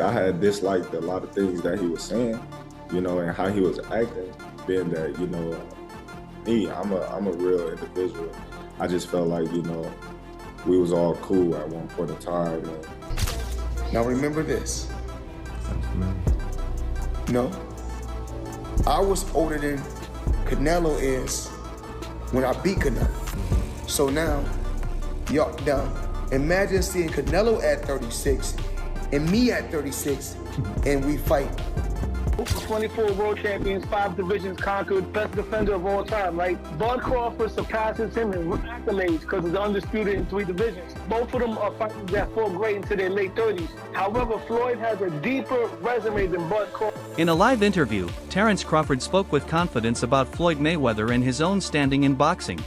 I had disliked a lot of things that he was saying, you know, and how he was acting, being that, you know, I'm a real individual. I just felt like, you know, we was all cool at one point in time. And now remember this. No, I was older than Canelo is when I beat Canelo. So now, y'all, imagine seeing Canelo at 36 and me at 36 and we fight. 24 world champions, 5 divisions conquered, best defender of all time, right? Floyd Crawford surpasses him in accolades because he's undisputed in 3 divisions. Both of them are fighters that fought great into their late 30s. However, Floyd has a deeper resume than Bud Crawford. In a live interview, Terence Crawford spoke with confidence about Floyd Mayweather and his own standing in boxing.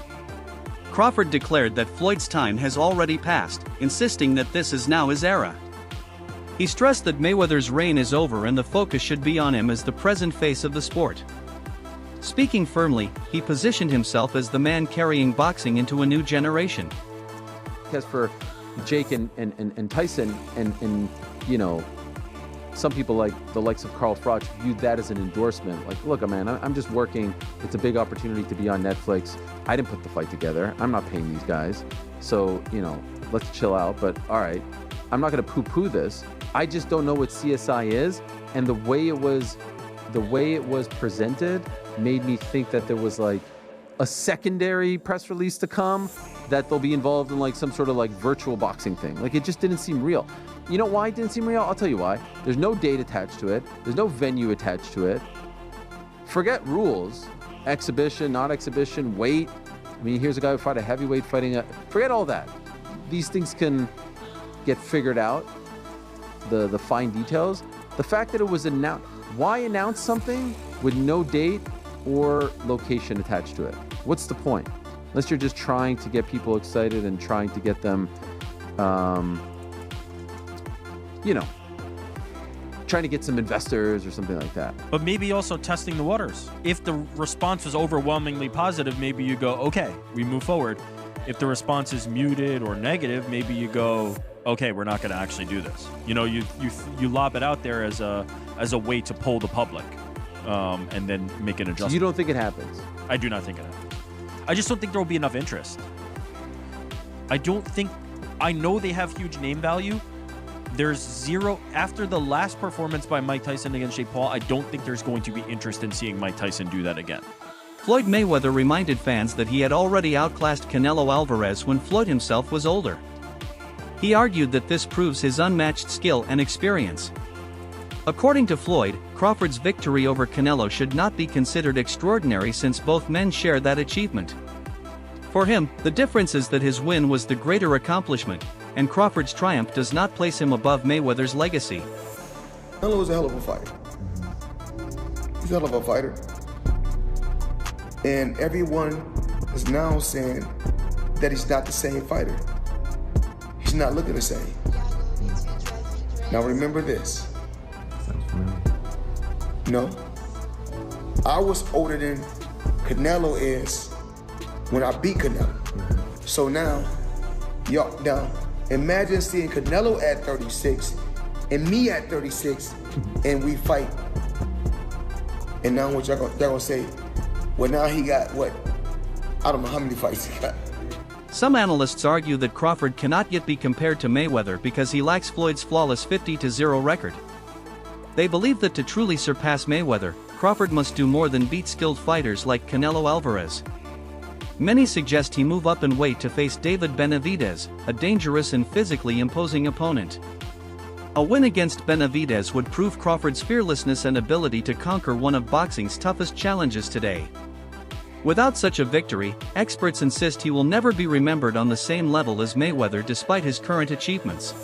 Crawford declared that Floyd's time has already passed, insisting that this is now his era. He stressed that Mayweather's reign is over and the focus should be on him as the present face of the sport. Speaking firmly, he positioned himself as the man carrying boxing into a new generation. As for Jake and Tyson, and you know, some people like the likes of Carl Froch viewed that as an endorsement. Like, look, man, I'm just working. It's a big opportunity to be on Netflix. I didn't put the fight together. I'm not paying these guys. So, you know, let's chill out. But all right, I'm not going to poo-poo this. I just don't know what CSI is, and the way it was presented made me think that there was like a secondary press release to come, that they'll be involved in like some sort of like virtual boxing thing. Like, it just didn't seem real. You know why it didn't seem real? I'll tell you why. There's no date attached to it. There's no venue attached to it. Forget rules, exhibition, not exhibition, weight. I mean, here's a guy who fought a heavyweight fighting forget all that. These things can get figured out. The fine details. The fact that it was announced, why announce something with no date or location attached to it? What's the point? Unless you're just trying to get people excited and trying to get them, you know, trying to get some investors or something like that. But maybe also testing the waters. If the response was overwhelmingly positive, maybe you go, okay, we move forward. If the response is muted or negative, maybe you go, okay, we're not going to actually do this. You know, you lob it out there as a way to poll the public, and then make an adjustment. You don't think it happens? I do not think it happens. I just don't think there will be enough interest. I know they have huge name value. There's zero, after the last performance by Mike Tyson against Jake Paul, I don't think there's going to be interest in seeing Mike Tyson do that again. Floyd Mayweather reminded fans that he had already outclassed Canelo Alvarez when Floyd himself was older. He argued that this proves his unmatched skill and experience. According to Floyd, Crawford's victory over Canelo should not be considered extraordinary since both men share that achievement. For him, the difference is that his win was the greater accomplishment, and Crawford's triumph does not place him above Mayweather's legacy. Canelo is a hell of a fighter. He's a hell of a fighter. And everyone is now saying that he's not the same fighter. He's not looking the same. Now remember this. No, I was older than Canelo is when I beat Canelo. So now, y'all, imagine seeing Canelo at 36 and me at 36 and we fight. And now what y'all gonna say? Well, now he got what? I don't know how many fights he got. Some analysts argue that Crawford cannot yet be compared to Mayweather because he lacks Floyd's flawless 50-0 record. They believe that to truly surpass Mayweather, Crawford must do more than beat skilled fighters like Canelo Alvarez. Many suggest he move up in weight to face David Benavidez, a dangerous and physically imposing opponent. A win against Benavidez would prove Crawford's fearlessness and ability to conquer one of boxing's toughest challenges today. Without such a victory, experts insist he will never be remembered on the same level as Mayweather despite his current achievements.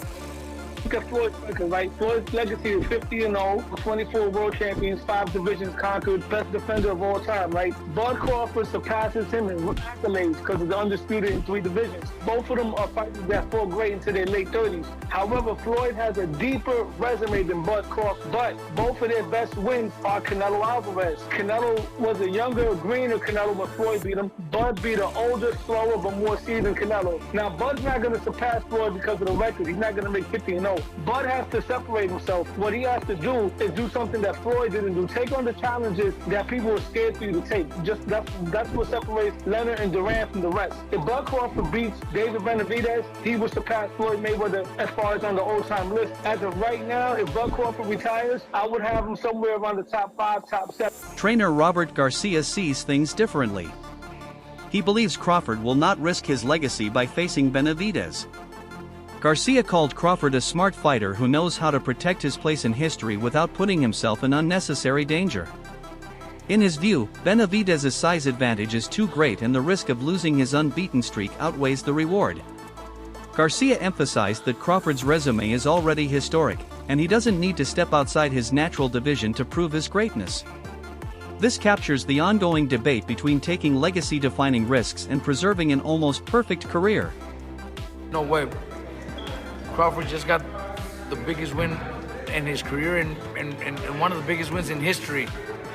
Look at Floyd's record, right? Floyd's legacy is 50-0, 24 world champions, 5 divisions conquered, best defender of all time, right? Bud Crawford surpasses him in accolades because he's undisputed in 3 divisions. Both of them are fighters that fought great into their late 30s. However, Floyd has a deeper resume than Bud Crawford, but both of their best wins are Canelo Alvarez. Canelo was a younger, greener Canelo when Floyd beat him. Bud beat an older, slower, but more seasoned Canelo. Now, Bud's not going to surpass Floyd because of the record. He's not going to make 50-0. No, Bud has to separate himself. What he has to do is do something that Floyd didn't do. Take on the challenges that people were scared for you to take. Just that's what separates Leonard and Durant from the rest. If Bud Crawford beats David Benavidez, he will surpass Floyd Mayweather as far as on the all-time list. As of right now, if Bud Crawford retires, I would have him somewhere around the top 5, top 7. Trainer Robert Garcia sees things differently. He believes Crawford will not risk his legacy by facing Benavidez. Garcia called Crawford a smart fighter who knows how to protect his place in history without putting himself in unnecessary danger. In his view, Benavidez's size advantage is too great and the risk of losing his unbeaten streak outweighs the reward. Garcia emphasized that Crawford's resume is already historic, and he doesn't need to step outside his natural division to prove his greatness. This captures the ongoing debate between taking legacy-defining risks and preserving an almost perfect career. No way. Crawford just got the biggest win in his career and one of the biggest wins in history.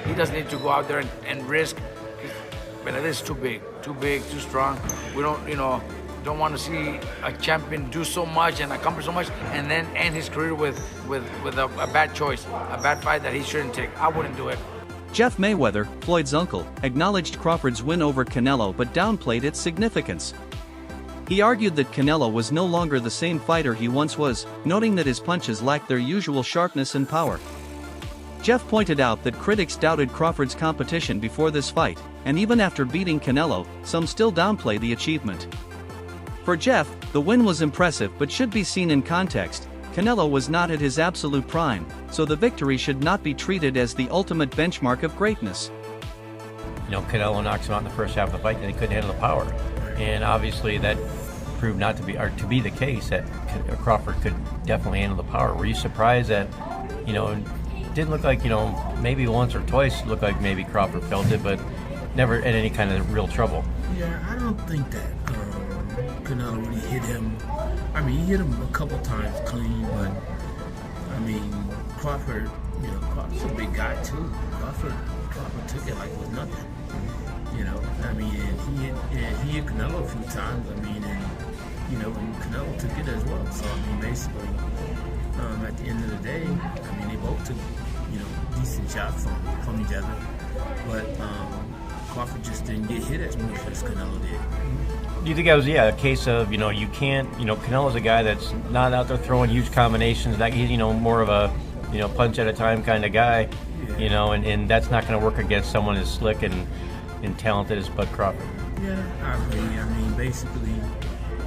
He doesn't need to go out there and risk. Benavidez is too big, too strong. We don't want to see a champion do so much and accomplish so much and then end his career with a bad choice, a bad fight that he shouldn't take. I wouldn't do it. Jeff Mayweather, Floyd's uncle, acknowledged Crawford's win over Canelo but downplayed its significance. He argued that Canelo was no longer the same fighter he once was, noting that his punches lacked their usual sharpness and power. Jeff pointed out that critics doubted Crawford's competition before this fight, and even after beating Canelo, some still downplay the achievement. For Jeff, the win was impressive but should be seen in context. Canelo was not at his absolute prime, so the victory should not be treated as the ultimate benchmark of greatness. Canelo knocks him out in the first half of the fight and he couldn't handle the power. And obviously that proved not to be, or to be the case, that Crawford could definitely handle the power. Were you surprised that, it didn't look like, maybe once or twice it looked like maybe Crawford felt it, but never in any kind of real trouble? Yeah, I don't think that Canelo really hit him. I mean, he hit him a couple times clean, but I mean, Crawford, Crawford's a big guy too. Crawford took it like it was nothing. I mean, and he hit Canelo a few times. I mean, and Canelo took it as well. So I mean, basically, at the end of the day, I mean, they both took decent shots from each other, but Crawford just didn't get hit as much as Canelo did. Do you think that was a case of you can't Canelo's a guy that's not out there throwing huge combinations, like he's more of a punch at a time kind of guy, and that's not going to work against someone as slick and talented as Bud Crawford? Yeah, I agree. I mean, basically,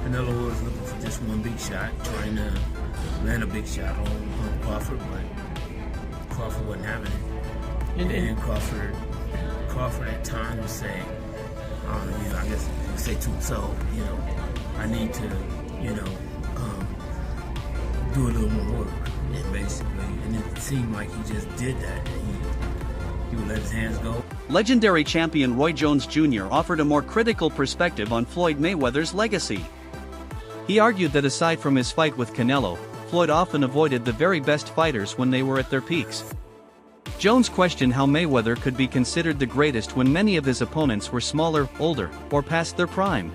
Canelo was looking for just one big shot, trying to land a big shot on Crawford, but Crawford wasn't having it. And Crawford at times would say, I guess he would say to himself, I need to, do a little more work, and basically, and it seemed like he just did that. He would let his hands go. Legendary champion Roy Jones Jr. offered a more critical perspective on Floyd Mayweather's legacy. He argued that aside from his fight with Canelo, Floyd often avoided the very best fighters when they were at their peaks. Jones questioned how Mayweather could be considered the greatest when many of his opponents were smaller, older, or past their prime.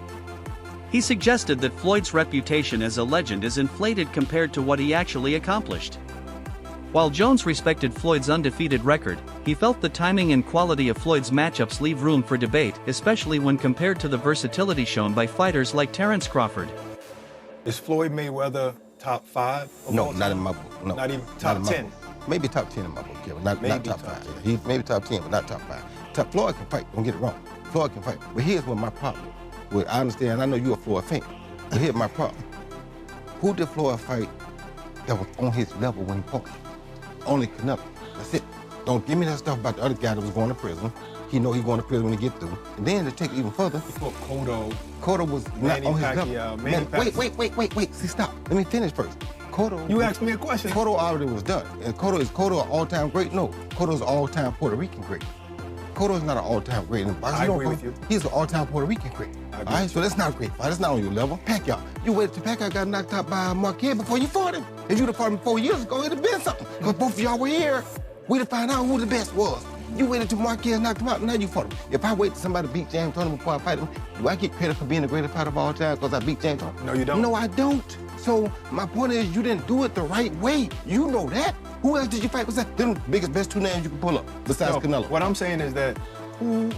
He suggested that Floyd's reputation as a legend is inflated compared to what he actually accomplished. While Jones respected Floyd's undefeated record, he felt the timing and quality of Floyd's matchups leave room for debate, especially when compared to the versatility shown by fighters like Terence Crawford. Is Floyd Mayweather top 5? No, not in my book. No, not even top 10? Maybe top 10 in my book, yeah, but not top 5. He's maybe top 10, but not top 5. Floyd can fight, don't get it wrong. Floyd can fight, but here's what my problem. Well, I understand, I know you're a Floyd fan, but here's my problem. Who did Floyd fight that was on his level when he fought? Only Canelo, that's it. Don't give me that stuff about the other guy that was going to prison. He know he's going to prison when he get through. And then to take it even further. He fought Cotto. Cotto was not on his level. Wait, see, stop. Let me finish first. Cotto. You asked me a question. Cotto already was done. And Cotto an all-time great? No, Cotto's an all-time Puerto Rican great. Cotto's not an all-time great in boxing. I agree with you. He's an all-time Puerto Rican great. All right, so that's not a great fight. That's not on your level. Pacquiao, you waited till Pacquiao got knocked out by Marquez before you fought him. If you'd have fought him 4 years ago, it'd have been something. Because both of y'all were here. We'd have found out who the best was. You waited till Marquez knocked him out, and now you fought him. If I wait till somebody beat James Toney before I fight him, do I get credit for being the greatest fighter of all time because I beat James Toney? No, you don't. No, I don't. So my point is, you didn't do it the right way. You know that. Who else did you fight? What's that? Them biggest, best two names you can pull up besides Canelo. What I'm saying is that who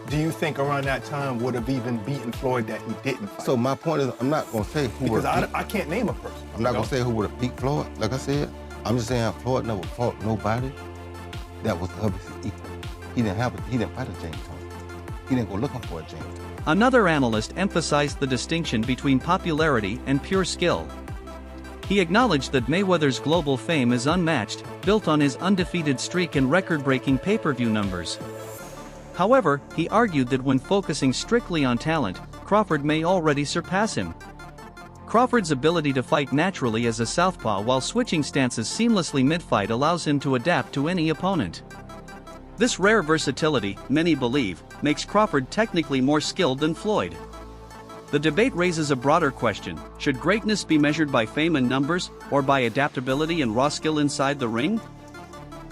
do you think around that time would have even beaten Floyd that he didn't fight? So my point is, I'm not gonna say who because would have I can't name a person. I'm not gonna say who would have beat Floyd. Like I said, I'm just saying Floyd never fought nobody that was of his equal. He didn't fight a James Thompson. He didn't go looking for a James Thompson. Another analyst emphasized the distinction between popularity and pure skill. He acknowledged that Mayweather's global fame is unmatched, built on his undefeated streak and record-breaking pay-per-view numbers. However, he argued that when focusing strictly on talent, Crawford may already surpass him. Crawford's ability to fight naturally as a southpaw while switching stances seamlessly mid-fight allows him to adapt to any opponent. This rare versatility, many believe, makes Crawford technically more skilled than Floyd. The debate raises a broader question: should greatness be measured by fame and numbers, or by adaptability and raw skill inside the ring?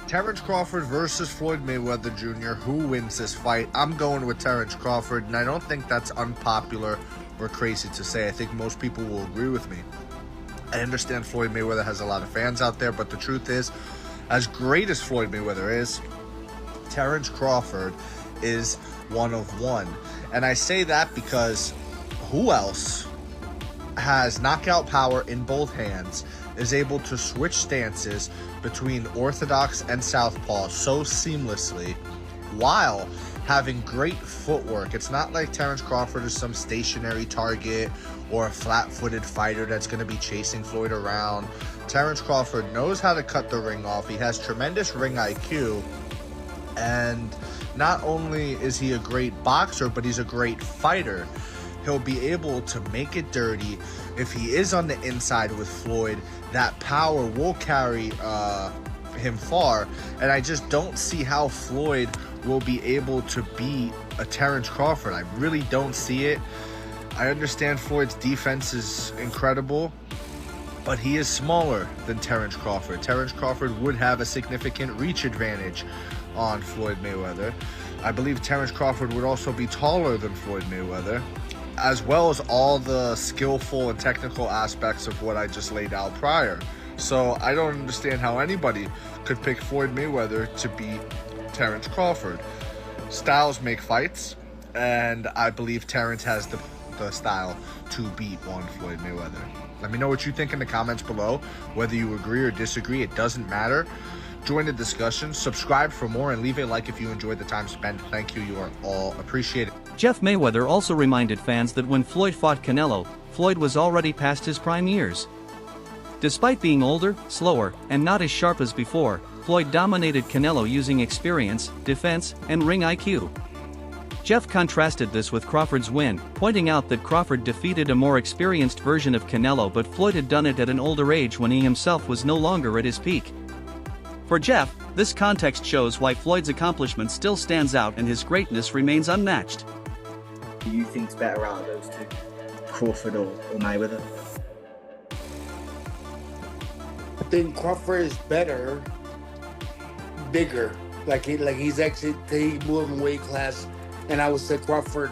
Terence Crawford versus Floyd Mayweather Jr. Who wins this fight? I'm going with Terence Crawford, and I don't think that's unpopular or crazy to say. I think most people will agree with me. I understand Floyd Mayweather has a lot of fans out there, but the truth is, as great as Floyd Mayweather is, Terence Crawford is one of one. And I say that because who else has knockout power in both hands, is able to switch stances between orthodox and southpaw so seamlessly while having great footwork? It's not like Terence Crawford is some stationary target or a flat-footed fighter that's going to be chasing Floyd around. Terence Crawford knows how to cut the ring off. He has tremendous ring IQ. And not only is he a great boxer, but he's a great fighter. He'll be able to make it dirty. If he is on the inside with Floyd, that power will carry him far. And I just don't see how Floyd will be able to beat a Terence Crawford. I really don't see it. I understand Floyd's defense is incredible, but he is smaller than Terence Crawford. Terence Crawford would have a significant reach advantage on Floyd Mayweather. I believe Terence Crawford would also be taller than Floyd Mayweather, as well as all the skillful and technical aspects of what I just laid out prior. So I don't understand how anybody could pick Floyd Mayweather to beat Terence Crawford. Styles make fights, and I believe Terence has the style to beat one Floyd Mayweather. Let me know what you think in the comments below. Whether you agree or disagree, it doesn't matter. Join the discussion, subscribe for more, and leave a like if you enjoyed the time spent. Thank you. You are all appreciated. Jeff Mayweather also reminded fans that when Floyd fought Canelo, Floyd was already past his prime years. Despite being older, slower, and not as sharp as before, Floyd dominated Canelo using experience, defense, and ring IQ. Jeff contrasted this with Crawford's win, pointing out that Crawford defeated a more experienced version of Canelo, but Floyd had done it at an older age when he himself was no longer at his peak. For Jeff, this context shows why Floyd's accomplishment still stands out and his greatness remains unmatched. Do you think's better out of those two, Crawford or Mayweather? I think Crawford is better, bigger. Like he's actually he moved in weight class, and I would say Crawford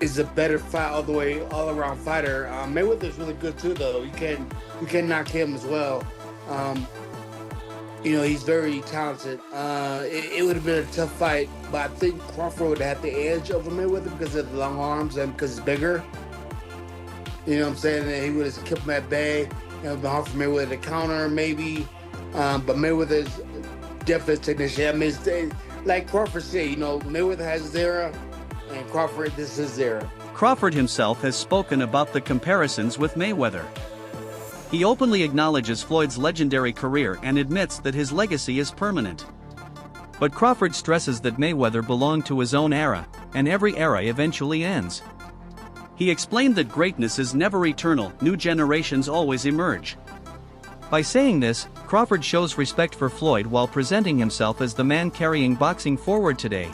is a better fight all around fighter. Mayweather's really good too, though. You can knock him as well. You know, he's very talented. It would have been a tough fight, but I think Crawford would have had the edge over Mayweather because of the long arms and because he's bigger. You know what I'm saying? And he would have kept him at bay. It would have been hard for Mayweather to counter, maybe. But Mayweather's definitely a technician. I mean, like Crawford said, you know, Mayweather has his era, and Crawford, this is his era. Crawford himself has spoken about the comparisons with Mayweather. He openly acknowledges Floyd's legendary career and admits that his legacy is permanent. But Crawford stresses that Mayweather belonged to his own era, and every era eventually ends. He explained that greatness is never eternal, new generations always emerge. By saying this, Crawford shows respect for Floyd while presenting himself as the man carrying boxing forward today.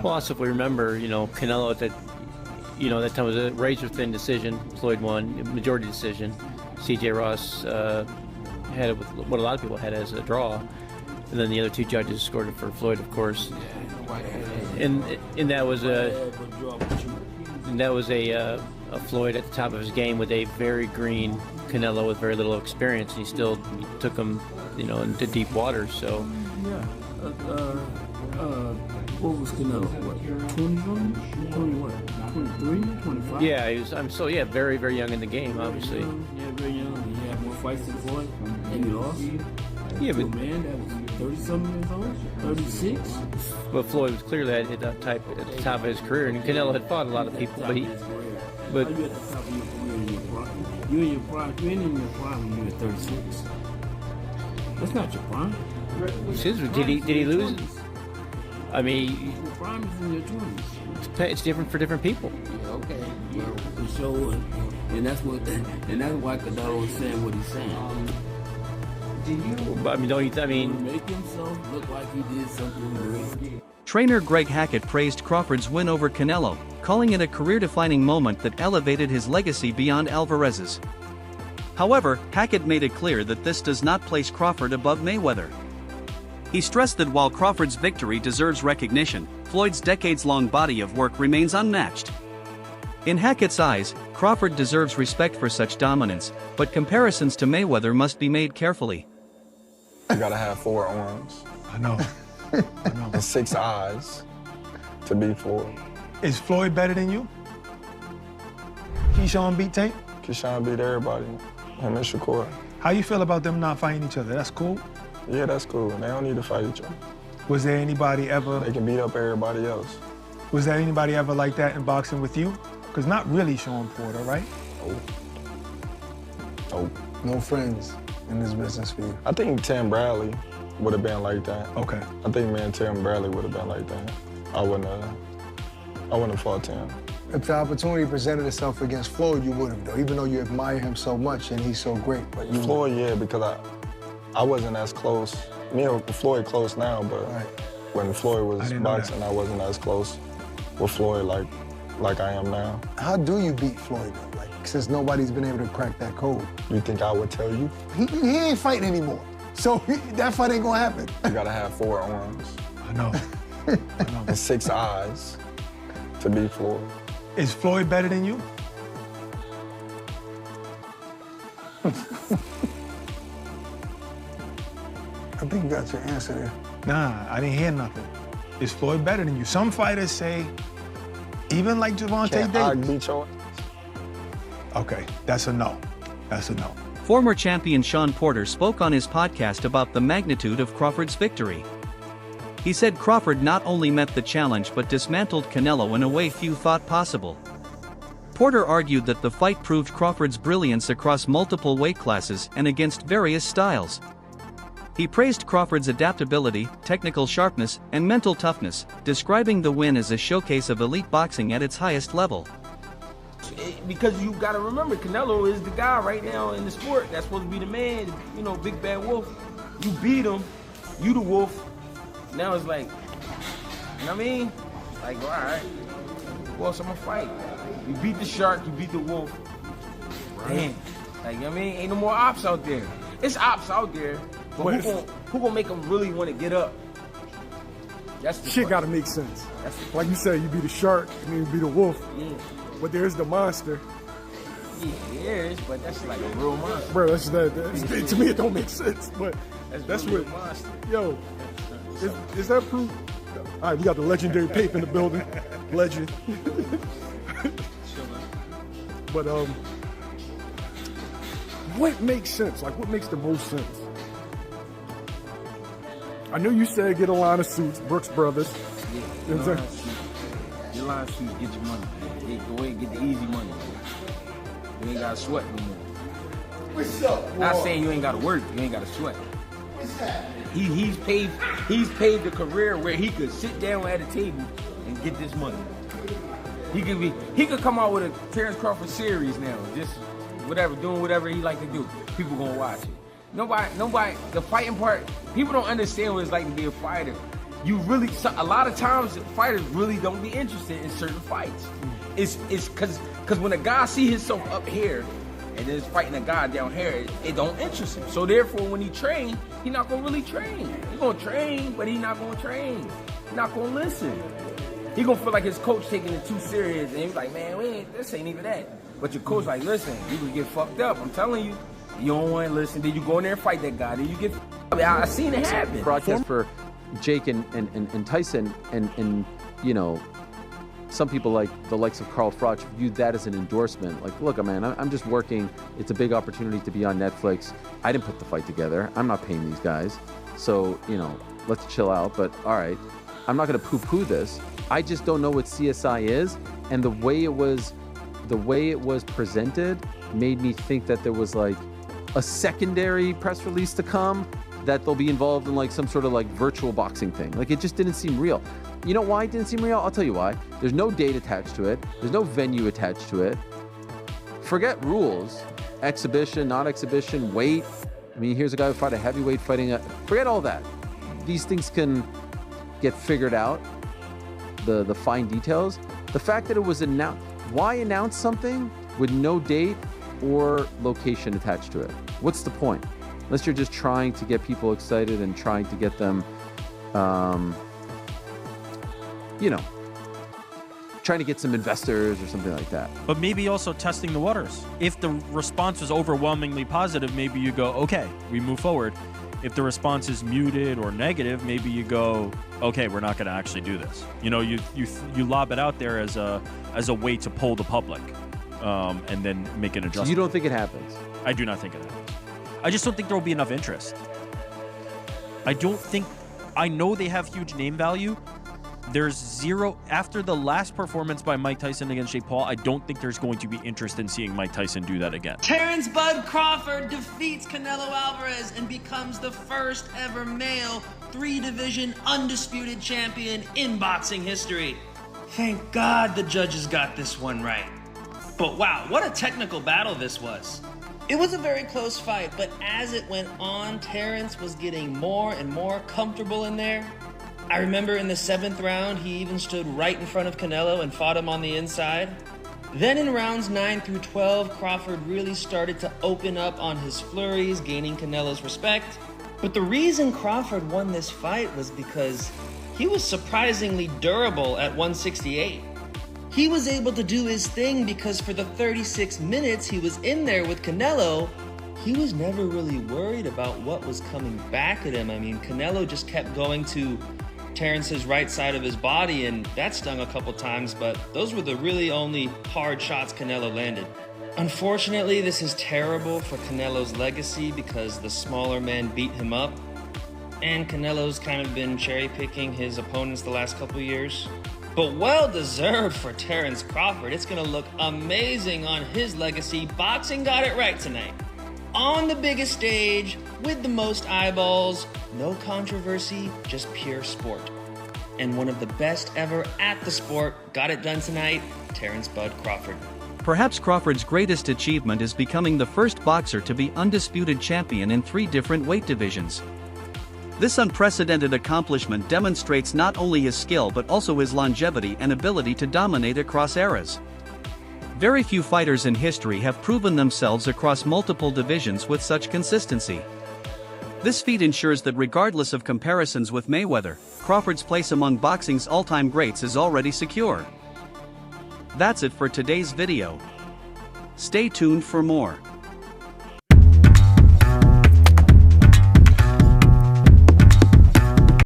Well, also if we remember, you know, Canelo at that time was a razor-thin decision. Floyd won, majority decision. C.J. Ross had it with what a lot of people had as a draw, and then the other two judges scored it for Floyd, of course. And that was a And that was a Floyd at the top of his game with a very green Canelo with very little experience. And he still took him, you know, into deep waters. So Yeah. What was Canelo? What? 20 something? 20 what? 23? 25? yeah, he was. Very, very young in the game, obviously. Yeah, very young. He had more fights than Floyd, and he lost. Yeah, To a but man that was 30-something years old, 36. Floyd was clearly at the top of his career, and Canelo had fought a lot of people, but How you at the top of your career in your prime? You in your prime? You ain't in your prime when you were 36. That's not your prime. did he lose? I mean, Your prime is in your 20s. it's different for different people. Yeah, okay. Well, so, and that's why Canelo is saying what he's saying. But, I mean, don't you? I mean, Make himself look like he did something great. Trainer Greg Hackett praised Crawford's win over Canelo, calling it a career-defining moment that elevated his legacy beyond Alvarez's. However, Hackett made it clear that this does not place Crawford above Mayweather. He stressed that while Crawford's victory deserves recognition, Floyd's decades-long body of work remains unmatched. In Hackett's eyes, Crawford deserves respect for such dominance, but comparisons to Mayweather must be made carefully. You gotta have 4 arms. I know. And 6 eyes to be Floyd. Is Floyd better than you? Keyshawn beat Tank? Keyshawn beat everybody. Him and Shakur. How you feel about them not fighting each other? That's cool? Yeah, that's cool. They don't need to fight each other. Was there anybody ever... They can beat up everybody else. Was there anybody ever like that in boxing with you? Because not really Sean Porter, right? Oh. No friends in this business for you. I think Tim Bradley would have been like that. Okay. I think me and Tim Bradley would have been like that. I wouldn't have fought Tim. If the opportunity presented itself against Floyd, you would have, though, even though you admire him so much and he's so great. But you Floyd, yeah, because I wasn't as close. Me and Floyd close now, but when Floyd was boxing, I wasn't as close with Floyd like I am now. How do you beat Floyd, though? Like, since nobody's been able to crack that code. You think I would tell you? He ain't fighting anymore. So that fight ain't gonna happen. You gotta have 4 arms. I know. And 6 eyes to be Floyd. Is Floyd better than you? I think you got your answer there. Nah, I didn't hear nothing. Is Floyd better than you? Some fighters say, even like Gervonta Davis. Beat your... Okay, that's a no. That's a no. Former champion Sean Porter spoke on his podcast about the magnitude of Crawford's victory. He said Crawford not only met the challenge but dismantled Canelo in a way few thought possible. Porter argued that the fight proved Crawford's brilliance across multiple weight classes and against various styles. He praised Crawford's adaptability, technical sharpness, and mental toughness, describing the win as a showcase of elite boxing at its highest level. Because you gotta remember, Canelo is the guy right now in the sport that's supposed to be the man, you know, big bad wolf. You beat him, you the wolf. Now it's like, you know what I mean? Like, all right, who else I'm gonna fight? You beat the shark, you beat the wolf. Damn, like, you know what I mean? Ain't no more ops out there. It's ops out there, but who gonna make them really want to get up? That's the shit gotta make sense. Like you said, you be the shark, and then you be the wolf. Yeah. But there's the monster. Yeah, there is, but that's like a real monster. Bro, that's to me it don't make sense, but that's really what. a monster. Yo, is that proof? All right, we got the legendary Pape in the building. Legend. But what makes sense? Like, what makes the most sense? I know you said get a line of suits, Brooks Brothers. Yeah, You know what I'm saying? your line suits, get your money. Go ahead and get the easy money. You ain't gotta sweat no more. What's up, Not saying you ain't gotta work, you ain't gotta sweat. What's that? He's paved a career where he could sit down at a table and get this money. He could come out with a Terence Crawford series now, just whatever, doing whatever he like to do. People gonna watch it. Nobody, the fighting part, people don't understand what it's like to be a fighter. A lot of times fighters really don't be interested in certain fights. It's cause when a guy see himself up here and is fighting a guy down here, it don't interest him. So therefore when he train, he not gonna really train. He gonna train, but he not gonna train. He not gonna listen. he gonna feel like his coach taking it too serious, and he's like, man, this ain't even that. But your coach like, listen, you can get fucked up. I'm telling you, you don't want to listen. Then you go in there and fight that guy. Then you get. I seen it happen. Broadcast for Jake and Tyson, and you know, some people like the likes of Carl Froch viewed that as an endorsement. Like, look, man, I'm just working. It's a big opportunity to be on Netflix. I didn't put the fight together. I'm not paying these guys. So, you know, let's chill out. But all right, I'm not going to poo-poo this. I just don't know what CSI is, and the way it was presented made me think that there was like a secondary press release to come, that they'll be involved in like some sort of like virtual boxing thing. Like, it just didn't seem real. You know why it didn't seem real? I'll tell you why. There's no date attached to it. There's no venue attached to it. Forget rules. Exhibition, not exhibition, weight. I mean, here's a guy who fought a heavyweight fighting forget all that. These things can get figured out. The fine details. The fact that it was announced, why announce something with no date or location attached to it? What's the point? Unless you're just trying to get people excited and trying to get them, you know, trying to get some investors or something like that. But maybe also testing the waters. If the response was overwhelmingly positive, maybe you go, okay, we move forward. If the response is muted or negative, maybe you go, okay, we're not going to actually do this. You know, you lob it out there as a way to poll the public, and then make an adjustment. So you don't think it happens? I do not think it happens. I just don't think there will be enough interest. I know they have huge name value. There's zero, after the last performance by Mike Tyson against Jake Paul, I don't think there's going to be interest in seeing Mike Tyson do that again. Terence Bud Crawford defeats Canelo Alvarez and becomes the first ever male 3-division undisputed champion in boxing history. Thank God the judges got this one right. But wow, what a technical battle this was. It was a very close fight, but as it went on, Terence was getting more and more comfortable in there. I remember in the 7th round, he even stood right in front of Canelo and fought him on the inside. Then in rounds 9 through 12, Crawford really started to open up on his flurries, gaining Canelo's respect. But the reason Crawford won this fight was because he was surprisingly durable at 168. He was able to do his thing because for the 36 minutes he was in there with Canelo, he was never really worried about what was coming back at him. I mean, Canelo just kept going to Terence's right side of his body, and that stung a couple times, but those were the really only hard shots Canelo landed. Unfortunately, this is terrible for Canelo's legacy because the smaller men beat him up, and Canelo's kind of been cherry-picking his opponents the last couple years. But well-deserved for Terence Crawford. It's gonna look amazing on his legacy. Boxing got it right tonight. On the biggest stage, with the most eyeballs, no controversy, just pure sport. And one of the best ever at the sport got it done tonight, Terence Bud Crawford. Perhaps Crawford's greatest achievement is becoming the first boxer to be undisputed champion in 3 different weight divisions. This unprecedented accomplishment demonstrates not only his skill but also his longevity and ability to dominate across eras. Very few fighters in history have proven themselves across multiple divisions with such consistency. This feat ensures that regardless of comparisons with Mayweather, Crawford's place among boxing's all-time greats is already secure. That's it for today's video. Stay tuned for more.